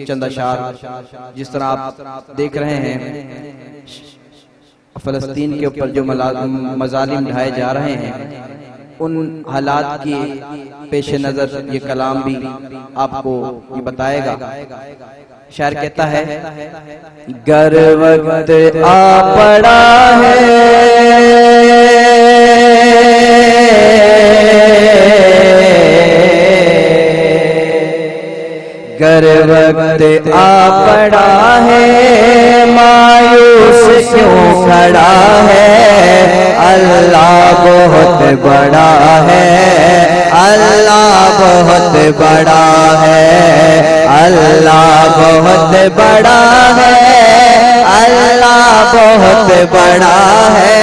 चंद अशार जिस तरह आप देख रहे हैं फ़लस्तीन के ऊपर जो मज़ालिम ढाए जा रहे हैं, उन हालात की पेश नज़र ये कलाम भी आपको ये बताएगा। शायर कहता है, गर वक्त आ पड़ा है गर वक्त आ पड़ा है, मायूस क्यों खड़ा है, अल्लाह बहुत बड़ा है, अल्लाह बहुत बड़ा है, अल्लाह बहुत बड़ा है, अल्लाह बहुत बड़ा है,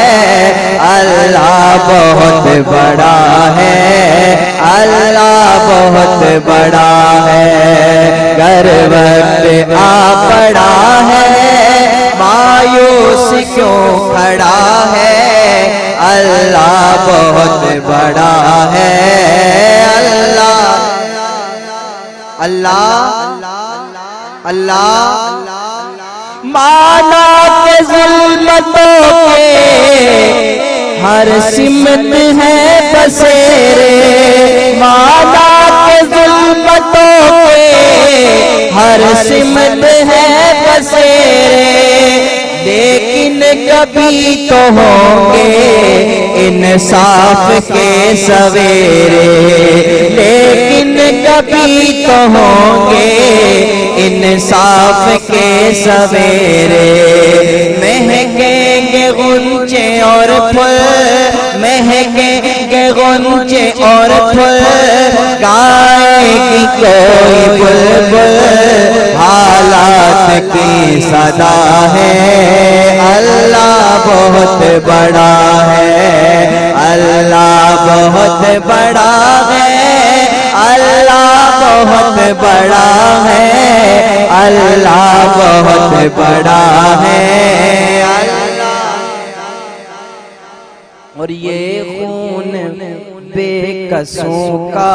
अल्लाह बहुत बड़ा है, अल्लाह बहुत बड़ा है। गर वक्त आ पड़ा है, मायूस क्यों खड़ा है, अल्लाह बहुत बड़ा है, अल्लाह अल्लाह अल्लाह। माना के ज़ुल्मतों के हर सिमत है बसेरे, माना के ज़ुल्मतों के हर सिमत है बसेरे, लेकिन कभी तो होंगे इंसाफ के सवेरे, लेकिन कभी तो होंगे इंसाफ के सवेरे। महकेंगे गुंजे और फूल, महकेंगे गुंजे और फूल, गाएगी कोई बुलबुल, हालात की सदा है, अल्लाह बहुत बड़ा है, अल्लाह बहुत बड़ा है, अल्लाह बहुत बड़ा है, अल्लाह बहुत बड़ा है, अल्लाह। और ये खून बेकसों का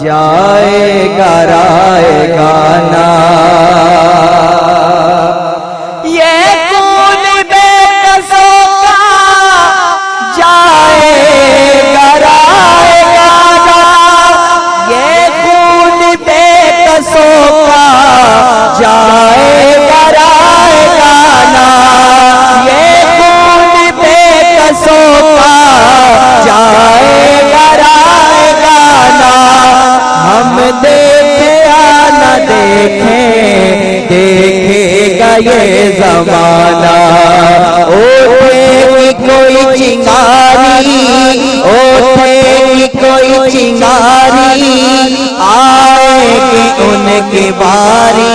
जाएगा राएगा ना, ये खून बेकसों का जाएगा राएगा ना, ये खून बेकसों का जाएगा राएगा ना, ये खून बेकसों का जाएगा राएगा ना। हम देखे या न देखें, देखेगा ये ज़माना, उठेगी कोई चिंगारी, उठेगी कोई चिंगारी, आएगी उनकी बारी,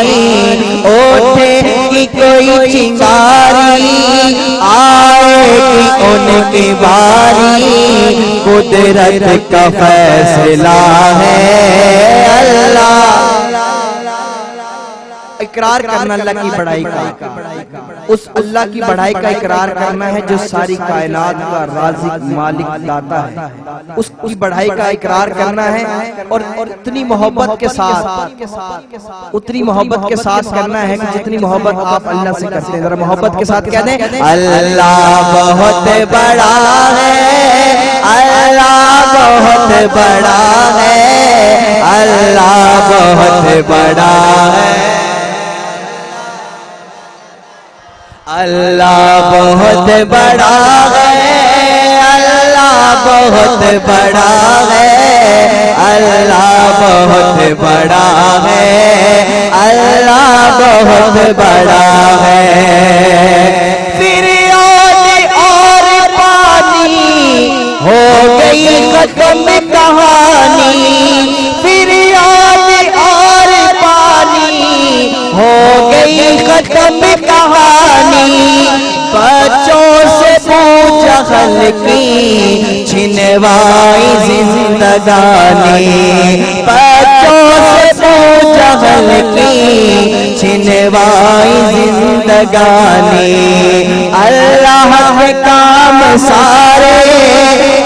उठेगी कोई चिंगारी, आएगी उनकी बारी, कुदरत का फैसला है, अल्लाह। इकरार करना अल्लाह की बड़ाई का, उस अल्लाह की बड़ाई का इकरार करना है जो सारी कायनात का राज़िक मालिक दाता है, उसकी बड़ाई का इकरार करना है। और इतनी मोहब्बत के साथ, उतनी मोहब्बत के साथ करना है कि जितनी मोहब्बत आप अल्लाह से करते हैं। जरा मोहब्बत के साथ कह दें, अल्लाह बहुत बड़ा है, अल्लाह बहुत बड़ा है, अल्लाह बहुत बड़ा है, अल्लाह बहुत बड़ा है, अल्लाह बहुत बड़ा है, अल्लाह बहुत बड़ा है, अल्लाह बहुत बड़ा है। फिरियाद और पानी हो गई खत्म कहानी, फिरियाद और पानी हो गई खत्म कहानी, बच्चों से पूछा हल की छिनवाई जिंदगानी, बच्चों से पूछा हल की छिनवाई जिंदगानी। अल्लाह के काम सारे,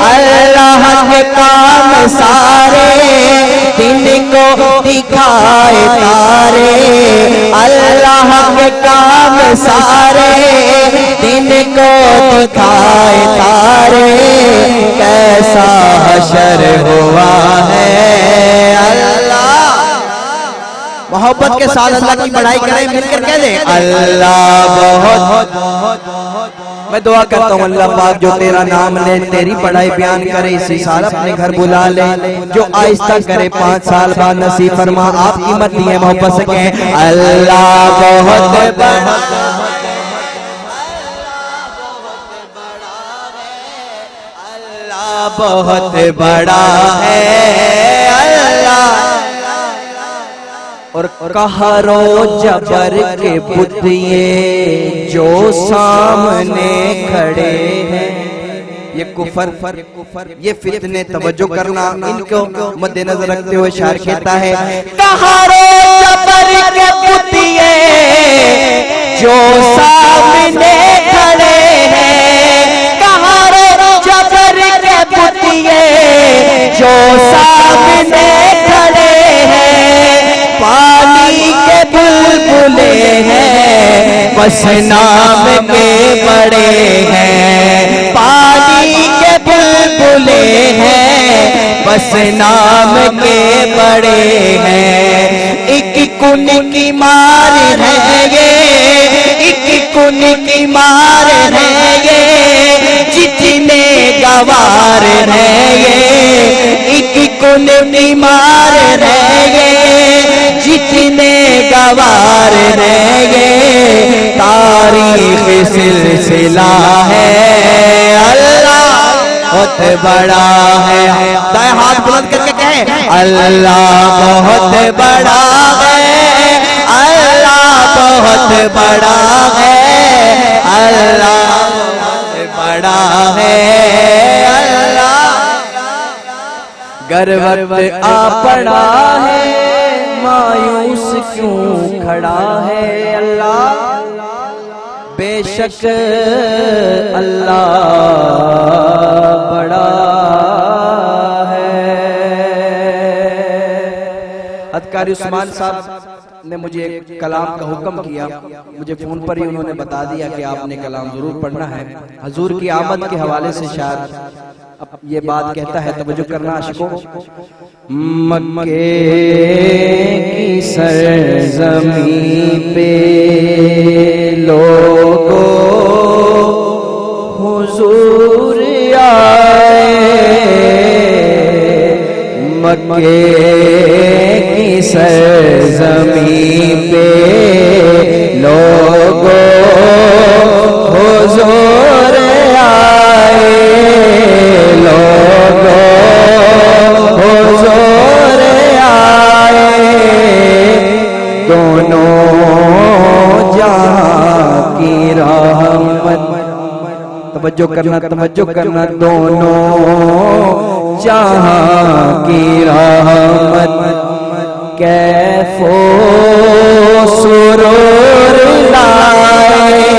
अल्लाह के काम सारे, दिन को दिखाए तारे, अल्लाह के काम सारे दिन को दिखाए तारे, कैसा हशर हुआ है अल्लाह। मोहब्बत के साथ अल्लाह की बड़ाई करें, मिलकर कह दें अल्लाह बहुत। मैं दुआ करता हूँ अल्लाह पाक जो तेरा नाम ले, तेरी बड़ाई बयान करे, इसी साल अपने घर बुला ले, जो आहिस्ता करे 5 साल बाद नसीब फरमा। आपकी मर्जी है, मोहब्बत से कहें अल्लाह बहुत बड़ा, अल्लाह बहुत बड़ा है अल्लाह। और कहरो जबर के बुतिये जो सामने खड़े हैं, ये कुफर ये फितने, तवज्जो करना, इनको मद्देनजर रखते हुए शायर कहता है कहरो जबर के बुतिये जो सामने खड़े हैं, कहरो जबर के बुतिये जो सामने खड़े हैं, पानी के बुलबुले हैं बस नाम के बड़े हैं, पानी के बुलबुले हैं बस नाम के बड़े हैं। एक कुन की मार है ये, एक कुन की मार है ये, जितने गवार है ये, एक कुन की मार है ये, जितने गवार रहेंगे, तारीख सिलसिला है अल्लाह बहुत बड़ा है। दाएं हाथ बुलंद करके कहें अल्लाह बहुत बड़ा है, अल्लाह बहुत बड़ा है, अल्लाह बहुत बड़ा है अल्लाह। गर वक्त आ पड़ा है मायूस क्यों खड़ा है अल्लाह, बेशक अल्लाह बड़ा है। अदकारी उस्मान साहब ने मुझे एक कलाम का हुक्म किया, मुझे फोन पर ही उन्होंने बता दिया कि आपने कलाम जरूर पढ़ना है। हजूर की आमद के हवाले से शायद अब ये बात कहता है, तवज्जो करना आशिकों। मक्के की सरज़मीं पे लोगों हुजूर आए, मक्के की सरज़मीं पे लोगों हुजूर आए, लोगों हुजूर आए, दोनों जहां की रहमत, तवज्जो करना, दोनों जहां की रहमत, कैफो सुरूर लाए,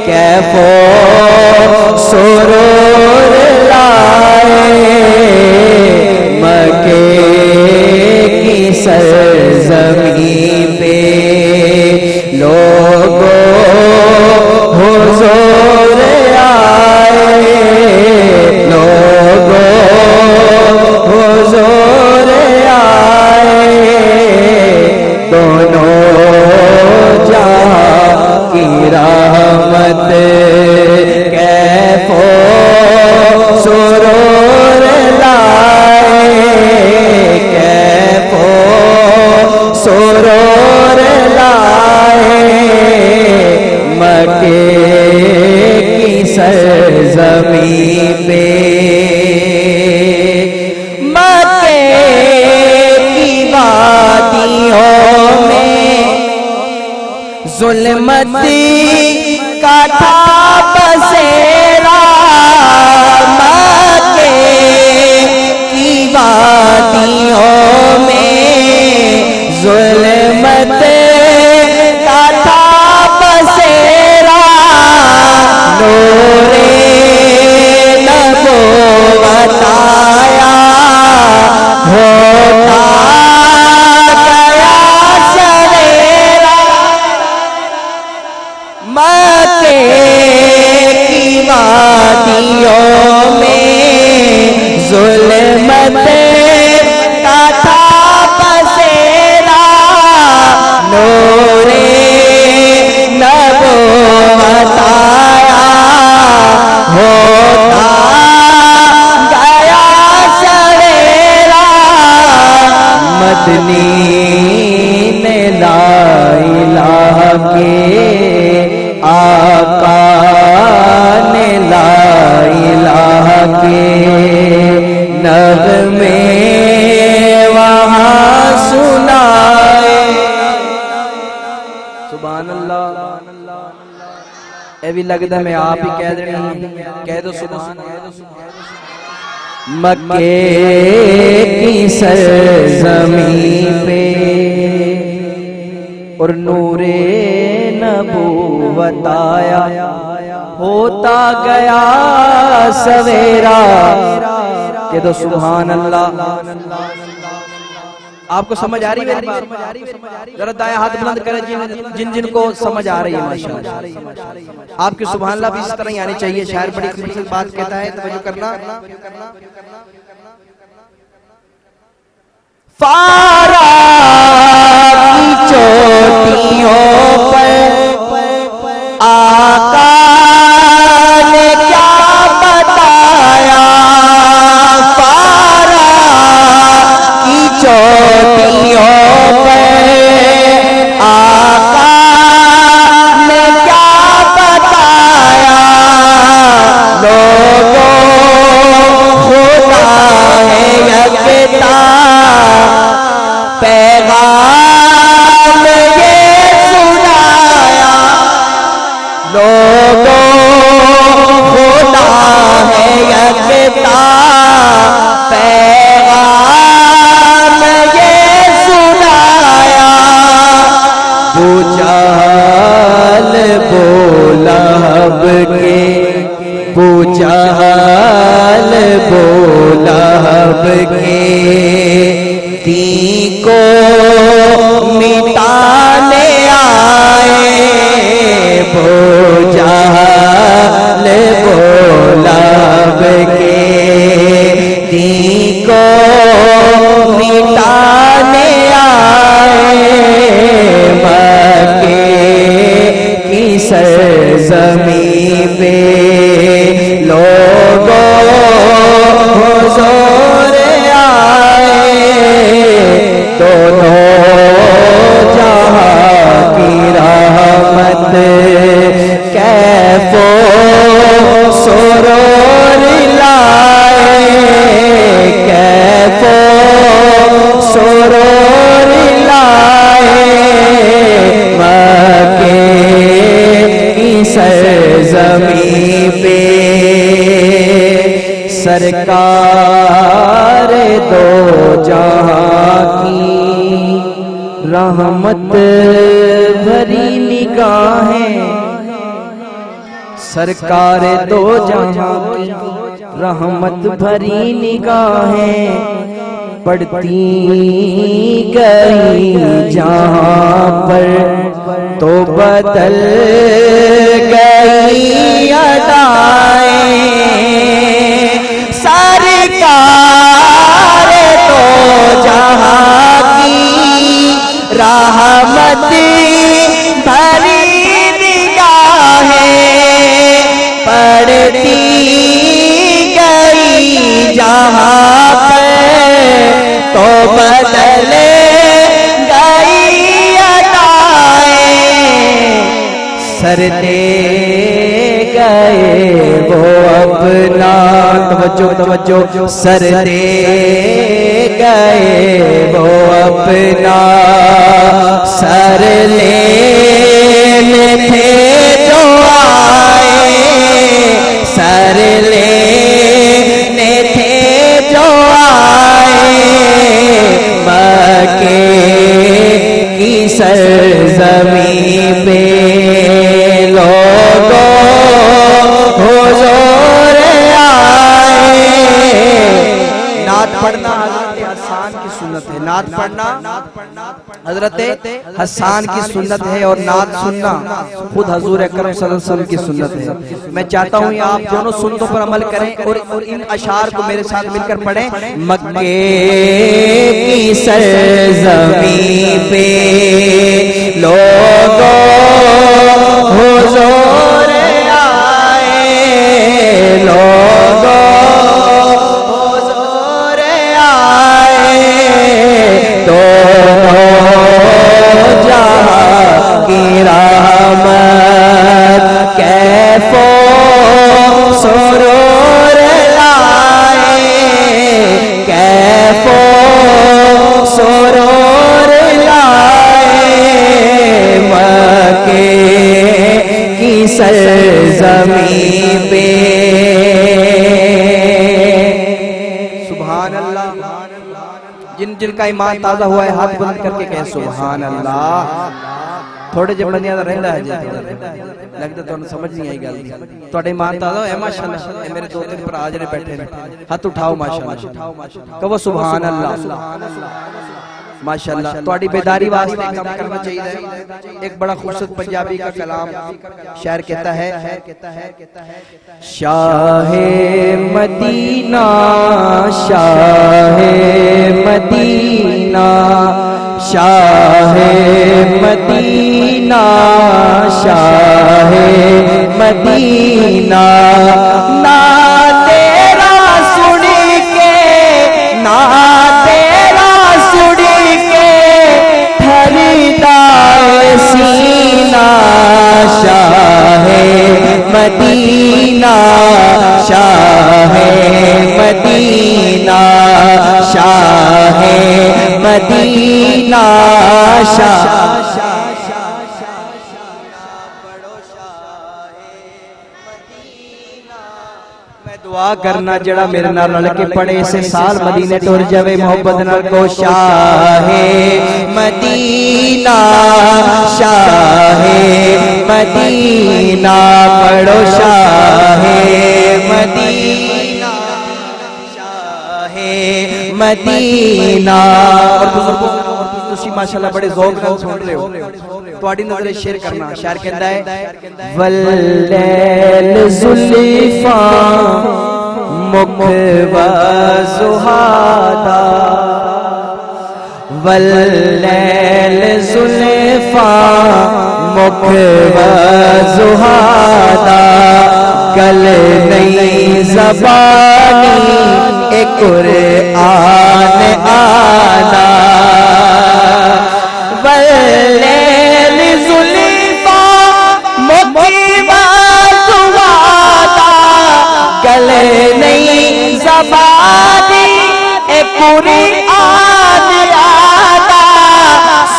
कैफो सुरूर लाए, मक्के की सरज़मीं पे लोगों हुजूर आए, लोगों हुजूर आए, दोनों जहां की रहमत, कैफो सुरूर लाए, कैफो सुरूर लाए, मक्के की सरज़मीं पे, मक्के की वादियों में जुल्मती का था बसेरा, मक्के की वादियों में जुल्मत का था बसेरा, नूरे नबूवत आया होता गया सवेरा, ਇਹ ਵੀ ਲੱਗਦਾ मैं आप ही कह देनी, कह दो सुभान अल्लाह। मक्के की सरज़मीं पे और नूरे नबूवत आया, होता गया सवेरा, कह दो सुभान अल्लाह। आपको समझ आ रही है मेरी बात? जरा दाया हाथ बुलंद करें जिन जिन को समझ आ रही है माशाअल्लाह। आपकी सुभान अल्लाह भी इस तरह ही आनी चाहिए। शायर बड़ी खूबसूरत बात कहता है, तवज्जो करना। फारा की चोटियों पर आका ने क्या बताया, फारा की चोटियों पर आका ने क्या बताया, लोगों खुदा है यकता, पैगाम ये सुनाया, लोगों खुदा है यकता, पैगाम ये सुनाया, पूजल बोलब के, पूजल बोलब के, ती को मिटाने आए, भूजल बोलब के, ती को मिटाने आए, मक्के की सरज़मीं पे लोगों हुज़ूर दोनों जहां की रहमत, कैफो सुरूर लाए, कैफो सुरूर लाए, मक्के की सरज़मीं पे सरकार दो जहां की रहमत भरी निगाहें, सरकार दो जहां की रहमत भरी निगाहें, पड़ती गई जहां पर तो बदल गई अदाएं, सरकार तो जहां की रहमत भरी निगाहें, पड़ती गई जहां पे तो बदल गई अदाएं, सर दे गए वो अपना, तवज्जो तवज्जो, सर दे गए वो अपना, सर लेने थे जो आए, सर लेने थे जो आए, मक्के की सरज़मीं पे लोगों हुज़ूर आए। नात पढ़ना हज़रत हसन की सुन्नत है, नात पढ़ना हज़रत हसन की सुन्नत है, और नात सुनना खुद हजूर अकरम सल्लल्लाहु अलैहि वसल्लम की सुन्नत है। मैं चाहता हूँ आप दोनों सुन्नतों पर अमल करें और इन अशार को मेरे साथ मिलकर पढ़ें। मक्के की सरज़मीं पे लोगों हुज़ूर आए, लोगों हुज़ूर आए, दोनों जहां की रहमत कैफो सुरूर लाए, कैफो सुरूर लाए, जिनका ईमान ताजा हुआ है हाथ बुलंद करके कहे सुभान अल्लाह। थोड़े जे बंदियां दा रहिंदा है जी, लगदा तुहानू समझ नहीं आई गल दी। तुहाडे ईमान ताजा है माशाअल्लाह। ए मेरे दो तीन भरा जेड़े बैठे ने हाथ उठाओ माशाअल्लाह, कहो सुभान अल्लाह माशाअल्लाह। तुहाडी बेदारी वास्ते काम करना चाहिए। एक बड़ा खूबसूरत पंजाबी का कलाम शायर कहता है, शाहे मदीना शाहे मदीना शाहे मदीना शाहे मदीना, ना तेरा सुन के ना तेरा सुन के ठरदाए सीना, शाहे मदीना शाहे मदीना शाहे मदीना शाह। दुआ करना जड़ा मेरे नाल रल के पढ़े से साल मदीने टुर जावे मोहब्बत नाल को शाहे मदीना शाहे मदीना पढ़ो शाहे मदीना शाहे मदीना। और बुजुर्गों तुसी माशाल्लाह बड़े ज़ौक़ नाल सुन रहे हो, तुहाडी नज़र शेर करना। शायर कहंदा है वल्लैल ज़ुल्फ़ा मुख व ज़ुहादा, वल्लैल ज़ुल्फ़ा मुख व ज़ुहादा, कल नहीं ज़बानी ए कुरआन आना, वल्लैल ज़ुल्फ़ा मुख व ज़ुहादा, कल नहीं ज़बानी ए कुरआन आना,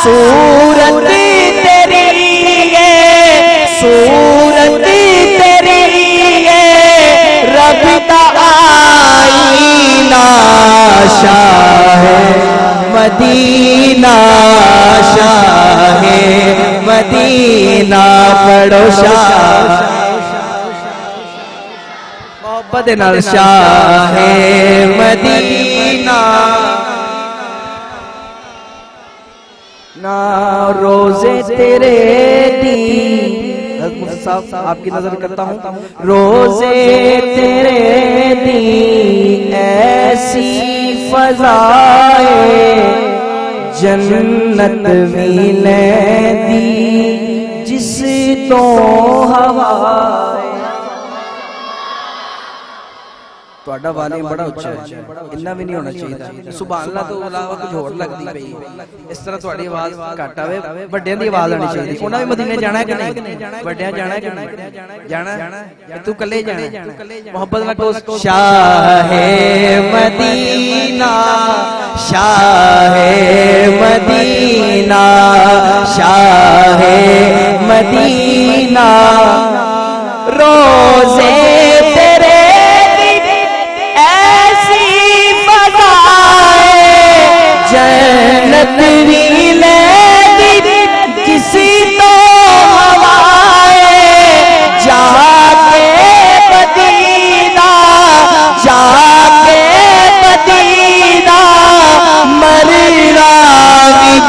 सूरत तेरी है सूरत तेरी है रब दा आईना, शाहे मदीना शाहे मदीना पढ़ो शाह मोहब्बत नाल शाहे मदीना। ना रोजे तेरे दी साहब आपकी नजर करता हूँ, रोजे तेरे दी ऐसी फज़ाए जन्नत मिले दी जिस तो हवाए। ਤੁਹਾਡਾ ਵਾਲੀਅਮ बड़ा ਉੱਚਾ है, इन्ना भी नहीं होना चाहिए। सुभान अल्लाह तो अलावा कुछ होर लगदी पई इस तरह ਤੁਹਾਡੀ आवाज घट आवे, ਵੱਡਿਆਂ ਦੀ आवाज आनी चाहिए। ਉਹਨਾਂ ਵੀ ਮਦੀਨੇ ਜਾਣਾ है कि नहीं, ਵੱਡਿਆਂ ਜਾਣਾ है कि नहीं जाना, तू कल्ले जाना मोहब्बत ना को शाहे मदीना शाहे मदीना शाहे मदीना, रोजे तेरे जन्नत मिले किसी तो हवाए, जाके मदीना जाके मदीना मरना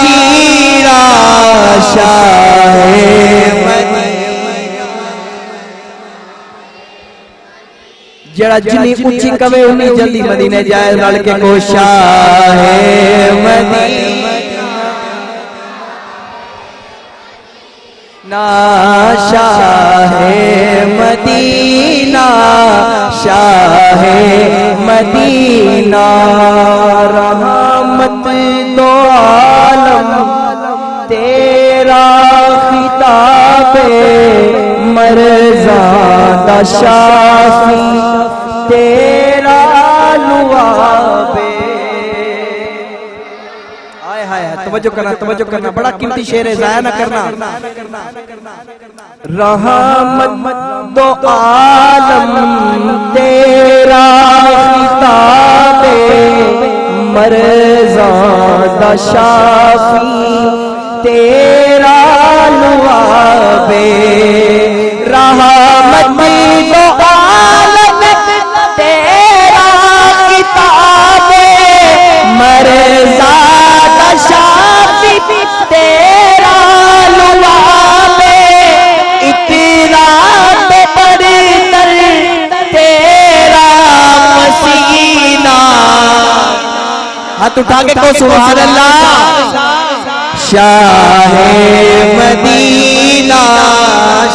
जीरा, शाहे जरा जिनी ऊंची कवे उन्नी जल्दी मदीने जाए रल के को शाहे मदीना शाहे मदीना शाहे मदीना, रहमत दो आलम तेरा खिताबे मरज़ादा शाफी तेरा लुआबे। हाय हाय तवज्जो करना बड़ा कीमती शेर है, जाया ना करना। रहमत दो आलम तेरा खिताबे मरज़ादा शाफी तेरा लुआबे रहमती दो आलम तेरा किताबे मरज़ादा शाफी तेरा लुआबे इतना तो बरतर तेरा मसीना। हाथ उठा के को सुभान अल्लाह। शाहे मदीना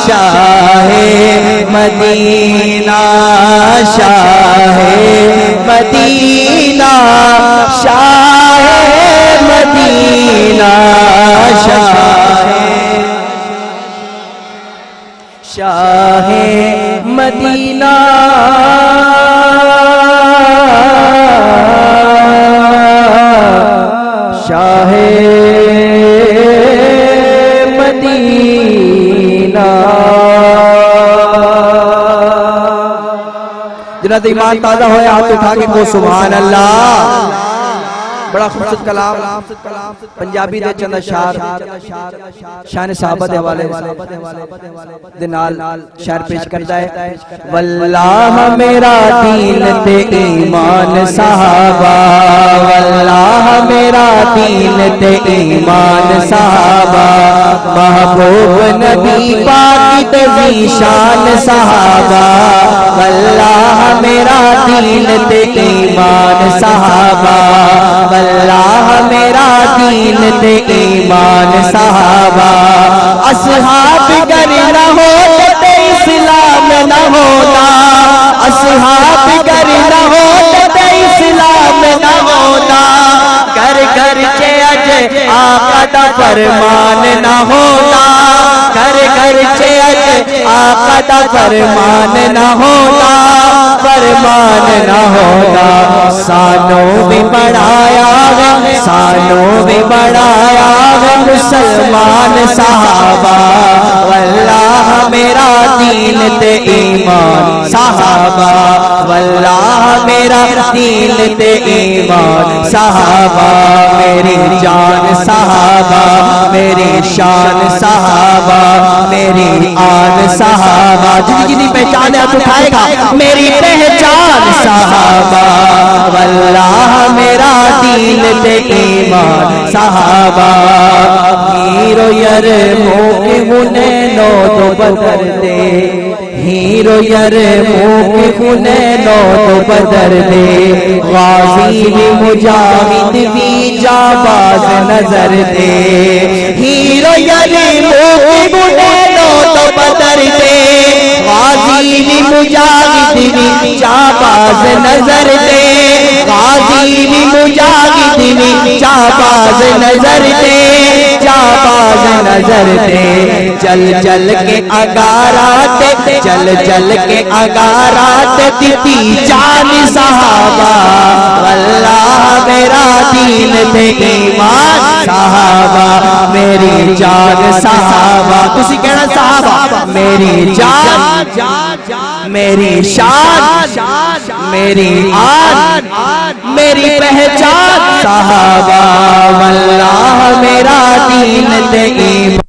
शाहे मदीना शाहे मदीना शाहे मदीना शाहे मदीना शाहे मदीना। जिन्हें ईमान ताजा होया हाथ उठा के को सुभान अल्लाह। बड़ा खूबसूरत कलाम पंजाबी दे चंद अशार शान सहाबा दे हवाले दे नाल शायर पेश करता है। वल्लाह मेरा दीन ते ईमान सहाबा वल्लाह मेरा दीन ते ईमान सहाबा महबूब नबी पाक ते ज़ीशान सहाबा वल्लाह मेरा दीन ते ईमान सहाबा वल्लाह मेरा दीन ते ईमान सहाबा। असहाब गर न होते इस्लाम न होता असहाब गर न होते इस्लाम न होता घर घर चे अज आका दा फरमान न होता घर घर चे अज आका दा फरमान न होता फरमान न होता। सानों भी बढ़ाया सानों भी बढ़ाया मुसलमान सहाबा वल्लाह मेरा दीन ते ईमान सहाबा वल्लाह मेरा दीन ते ईमान सहाबा। मेरी जान सहाबा मेरी शान सहाबा मेरी आन सहाबा। जितनी पहचान है उठाएगा मेरी पहचान सहाबा वल्लाह मेरा दीन ते ईमान सहाबा। हीरो यर मोके मुने नो तो बदर दे हीरो यर मोके मुने नो तो बदर दे गाजी भी मुजाहिद भी जाबाज नजर दे हीरो यर मोके मुने नो तो बदर दे गाजी भी मुजाहिद भी जाबाज नजर दे गाजी भी मुजाहिद भी जाबाज नजर दे जाबाज नजर दे। चल चल के अगारात चल चल के अगारात दी जान सहाबा वल्लाह मेरा दीन ते ईमान सहाबा मेरी जान सहाबा। तुसी कहना सहाबा मेरी जान मेरी शान मेरी आन मेरी पहचान सहाबा वल्लाह मेरा दीन ते ईमान।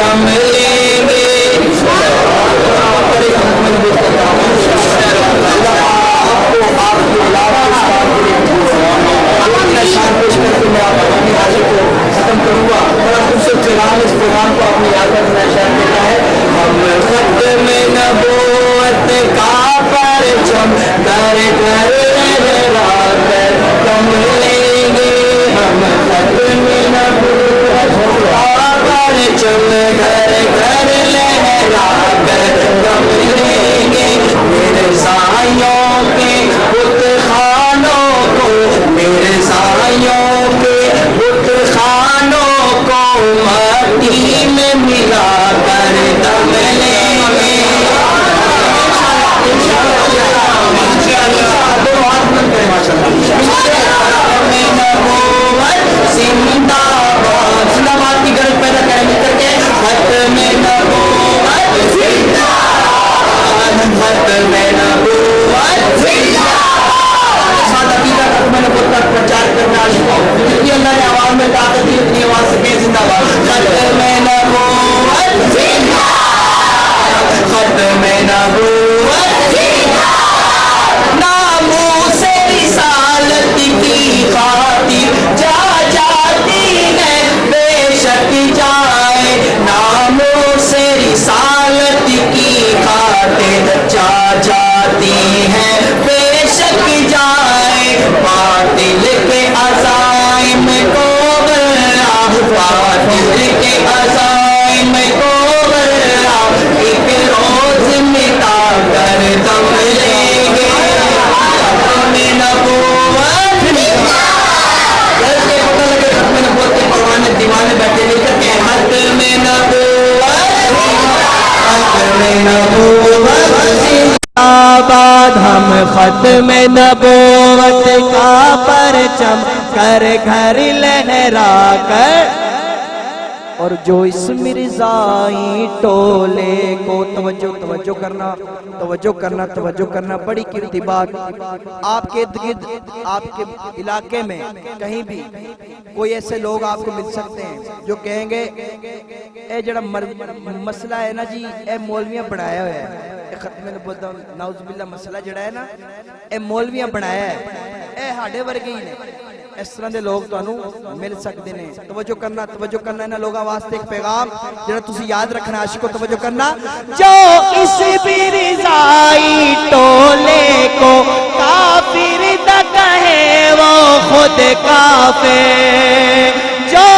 दम लेंगे। खत्म करूंगा और खूबसूरत कलाम इस कुरान को अपनी याद रखना चाहता है। हम खत्म नबूवत का परचम घर घर लहराकर दम लेंगे। हम खत्म नबूवत का परचम घर घर लहराकर दम लेंगे। मेरे सायों के बुतखानों को, मेरे सायों के बुतखानों को माटी में मिला कर दम लेंगे। जिंदाबाद जिंदाबाद की गरज पैदा करेंगे करके खत्म नबूवत जिंदाबाद, खत्म नबूवत जिंदाबाद। सादा अकीदा का मैंने खुद तक प्रचार करना शुरू क्योंकि अल्लाह ने आवाज में ताकत दी, अपनी आवाज से जिंदाबाद। खत्म नबूवत जिंदाबाद, खत्म नबूवत जिंदाबाद। नामूसे रिसालत की खातिर जा जाती है बेशक जाए, नामूसे रिसालत की खातिर जा जाती है बेशक जाए। बातिल के अज़ाइम को गल्ला, बातिल के अज़ाइम को गल्ला एक रोज मिटा कर दम लेंगे। खत्म नबूवत पता लगे खत्म नबूवत के परवाने दीवाने बैठे लेकर के खत्म नबूवत, खत्म नबूवत जिंदाबाद। हम खत्म नबूवत का परचम कर घर लहरा कर, और जो इस मिर्जाई टोले को तवज्जो करना, तवज्जो करना, तवज्जो करना। बड़ी कीमती बात, आपके इर्द गिर्द आपके इलाके में कहीं भी कोई ऐसे लोग आपको मिल सकते हैं जो कहेंगे ए जड़ा मसला है ना जी, ए मौलवियां बनाया हुआ है, खत्म नबूवत नाउज़ुबिल्लाह मसला जड़ा है ना ए मौलवियां बनाया है, ए हाडे वर्गे ही ने। इस तरह के लोग तुहानू मिल सकते हैं। तवज्जो करना, तवज्जो करना। इन्हां लोगों वास्ते एक पैगाम जिहड़ा तुसीं याद रखना, आशिको तवज्जो करना। जो इस बिरज़ाई टोले को काफिर न कहे वो खुद काफिर, जो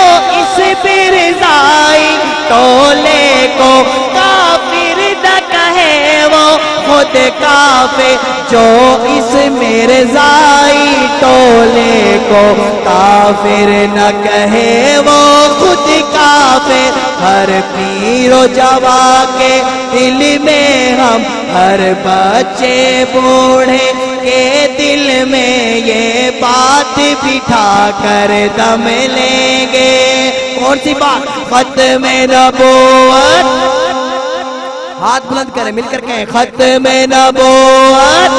इस बिरज़ाई टोले को काफिर न कहे वो खुद काफिर, जो इस मिर्ज़ाई टोले को काफिर न कहे वो खुद काफिर। हर पीरो जवा के दिल में हम, हर बच्चे बूढ़े के दिल में ये बात बिठा कर दम लेंगे। कौन सी बात? खत्म नबूवत। हाथ बुलंद करें मिलकर कहें खत्म नबूवत।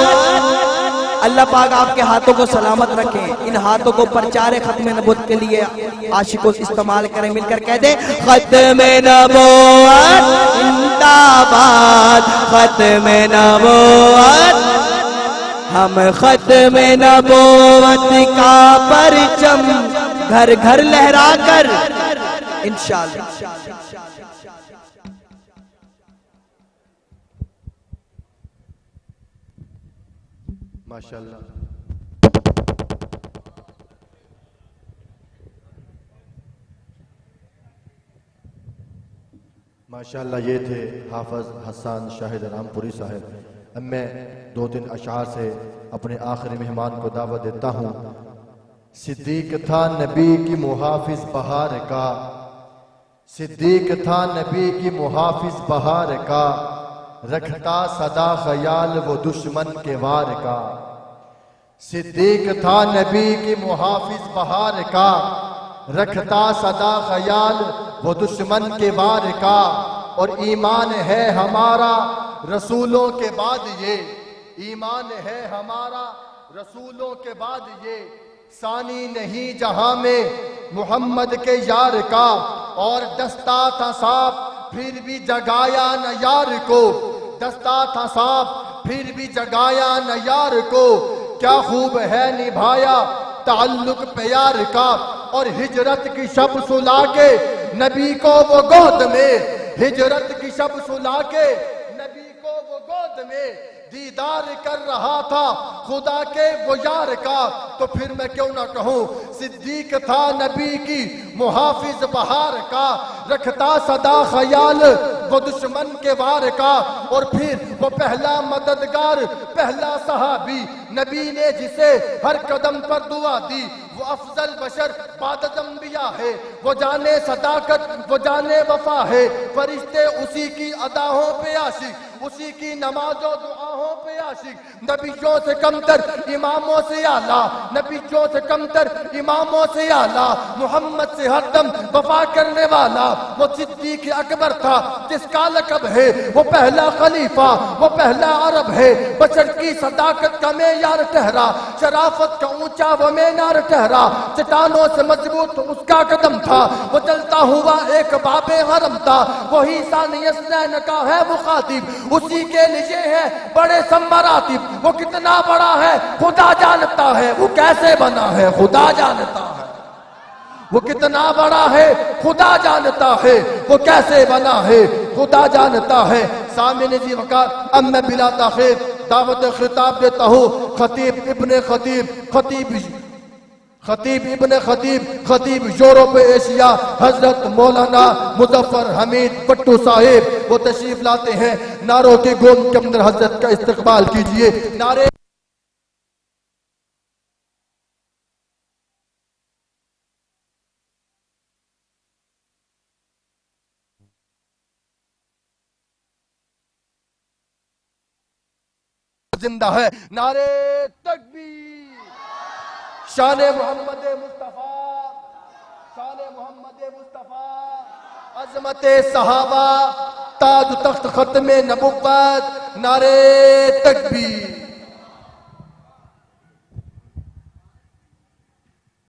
अल्लाह पाक आपके हाथों को सलामत रखें, इन हाथों को प्रचार खत्म नबूवत के लिए आशिकों इस्तेमाल करें। मिलकर कह दे खत्म नबूवत जिंदाबाद, खत्म नबूवत। हम खत्म नबूवत का परचम घर घर लहरा कर इंशाअल्लाह। माशाअल्लाह। माशाअल्लाह ये थे हाफिज हसन शाहिद रामपुरी साहब। अब मैं 2-3 अशआर से अपने आखिरी मेहमान को दावत देता हूँ। सिद्दीक था नबी की मुहाफिज बहार का, सिद्दीक था नबी की मुहाफिज बहार का, रखता सदा ख्याल वो दुश्मन के वार का। सिद्दीक था नबी की मुहाफिज बहार का, रखता सदा ख्याल वो दुश्मन के वार का। और ईमान है हमारा रसूलों के बाद ये, ईमान है हमारा रसूलों के बाद ये, सानी नहीं जहां में मोहम्मद के यार का। और दस्ता था साफ फिर भी जगाया न यार को, दस्ता था सांप फिर भी जगाया न यार को, क्या खूब है निभाया ताल्लुक प्यार का। और हिजरत की शब सुला के नबी को वो गोद में, हिजरत की शब सुला के नबी को वो गोद में दीदार कर रहा था खुदा के वो यार का। तो फिर मैं क्यों ना कहूँ सिद्दीक था नबी की मुहाफिज बहार का, रखता सदा ख्याल वो दुश्मन के वार का। और फिर वो पहला मददगार पहला सहाबी नबी ने जिसे हर कदम पर दुआ दी, वो अफजल बशर बादत अंबिया है, वो जाने सदाकत वो जाने वफा है। फरिश्ते उसी की अदाओं पे आशिक, उसी की नमाजों दुआओं पे आशिक, नबियों से कमतर इमामों से आला, नबियों से कमतर इमामों से आला, मोहम्मद से हरदम वफा करने वाला वो सिद्दीक अकबर था जिसका लक़ब है वो पहला खलीफा, वो पहला अरब है। बशर की सदाकत का मेयार ठहरा, शराफत का ऊंचा वो मीनार ठहरा, चट्टानों से मजबूत उसका कदम था, वो चलता हुआ एक बाबे हरम था। वही सानियस्नैन का है मुखातिब, उसी के लिए है बड़े सम्मरातिब। वो कितना बड़ा है खुदा जानता है, वो कैसे बना है खुदा जानता है। वो कितना बड़ा है खुदा जानता है, वो कैसे बना है खुदा जानता है। सामने जी वकार अब मैं बिला ताखिर दावत खिताब देता हूँ खतीब इब्ने खतीब यूरोप एशिया हजरत मौलाना मुजफ्फर हमीद पट्टू साहिब वो तशरीफ लाते हैं। नारों के गूंज के अंदर हजरत का इस्तकबाल कीजिए। नारे जिंदा है, नारे तकबीर। शान मोहम्मद मुस्तफा, शान मोहम्मद मुस्तफा, अजमत सहाबा, ताज तख्त खत्मे नबुव्वत, नारे तकबीर।